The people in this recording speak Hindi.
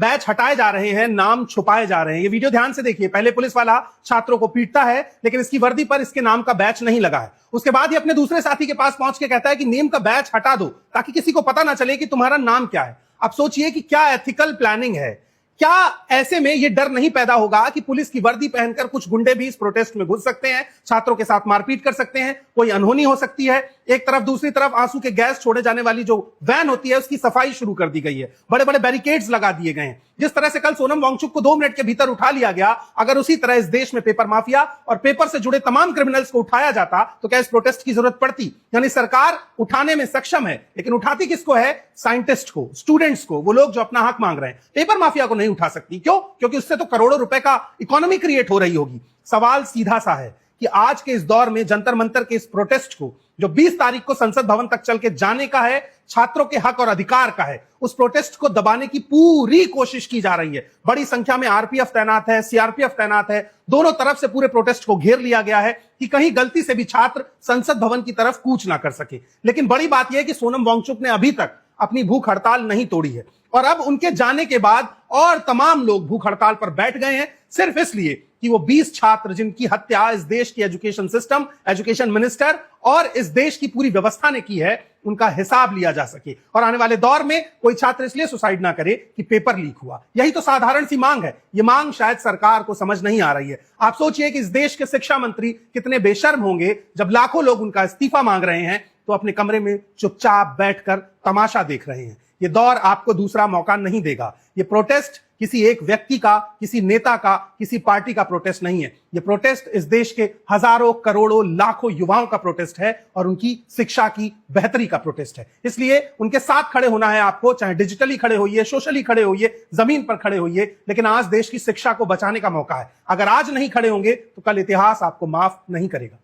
बैच हटाए जा रहे हैं, नाम छुपाए जा रहे हैं। ये वीडियो ध्यान से देखिए। पहले पुलिस वाला छात्रों को पीटता है, लेकिन इसकी वर्दी पर इसके नाम का बैच नहीं लगा है। उसके बाद ये अपने दूसरे साथी के पास पहुंच के कहता है कि नेम का बैच हटा दो ताकि किसी को पता ना चले कि तुम्हारा नाम क्या है। अब सोचिए कि क्या एथिकल प्लानिंग है। क्या ऐसे में यह डर नहीं पैदा होगा कि पुलिस की वर्दी पहनकर कुछ गुंडे भी इस प्रोटेस्ट में घुस सकते हैं, छात्रों के साथ मारपीट कर सकते हैं, कोई अनहोनी हो सकती है। एक तरफ, दूसरी तरफ आंसू के गैस छोड़े जाने वाली जो वैन होती है उसकी सफाई शुरू कर दी गई है, बड़े बड़े बैरिकेड्स लगा दिए गए हैं। जिस तरह से कल सोनम वांगचुक को 2 मिनट के भीतर उठा लिया गया, अगर उसी तरह इस देश में पेपर माफिया और पेपर से जुड़े तमाम क्रिमिनल्स को उठाया जाता तो क्या इस प्रोटेस्ट की जरूरत पड़ती? यानी सरकार उठाने में सक्षम है, लेकिन उठाती किसको है? साइंटिस्ट को, स्टूडेंट्स को, वो लोग जो अपना हक मांग रहे हैं। पेपर माफिया को नहीं उठा सकती। क्यों? क्योंकि उससे तो करोड़ों रुपए का इकोनॉमी क्रिएट हो रही होगी। सवाल सीधा सा है कि आज के इस दौर में जंतर मंतर के इस प्रोटेस्ट को, जो 20 तारीख को संसद भवन तक चल के जाने का है, छात्रों के हक और अधिकार का है, उस प्रोटेस्ट को दबाने की पूरी कोशिश की जा रही है। बड़ी संख्या में आरपीएफ तैनात है, सीआरपीएफ तैनात है। दोनों तरफ से पूरे प्रोटेस्ट को घेर लिया गया है कि कहीं गलती से भी छात्र संसद भवन की तरफ कूच ना कर सके। लेकिन बड़ी बात यह है कि सोनम वांगचुक ने अभी तक अपनी भूख हड़ताल नहीं तोड़ी है, और अब उनके जाने के बाद और तमाम लोग भूख हड़ताल पर बैठ गए हैं, सिर्फ इसलिए कि वो 20 छात्र जिनकी हत्या इस देश की एजुकेशन सिस्टम, एजुकेशन मिनिस्टर और इस देश की पूरी व्यवस्था ने की है, उनका हिसाब लिया जा सके और आने वाले दौर में कोई छात्र इसलिए सुसाइड ना करे कि पेपर लीक हुआ। यही तो साधारण सी मांग है। ये मांग शायद सरकार को समझ नहीं आ रही है। आप सोचिए कि इस देश के शिक्षा मंत्री कितने बेशर्म होंगे जब लाखों लोग उनका इस्तीफा मांग रहे हैं तो अपने कमरे में चुपचाप बैठकर तमाशा देख रहे हैं। ये दौर आपको दूसरा मौका नहीं देगा। ये प्रोटेस्ट किसी एक व्यक्ति का, किसी नेता का, किसी पार्टी का प्रोटेस्ट नहीं है। ये प्रोटेस्ट इस देश के हजारों, करोड़ों, लाखों युवाओं का प्रोटेस्ट है और उनकी शिक्षा की बेहतरी का प्रोटेस्ट है। इसलिए उनके साथ खड़े होना है आपको, चाहे डिजिटली खड़े होइए, सोशली खड़े होइए, जमीन पर खड़े होइए, लेकिन आज देश की शिक्षा को बचाने का मौका है। अगर आज नहीं खड़े होंगे तो कल इतिहास आपको माफ नहीं करेगा।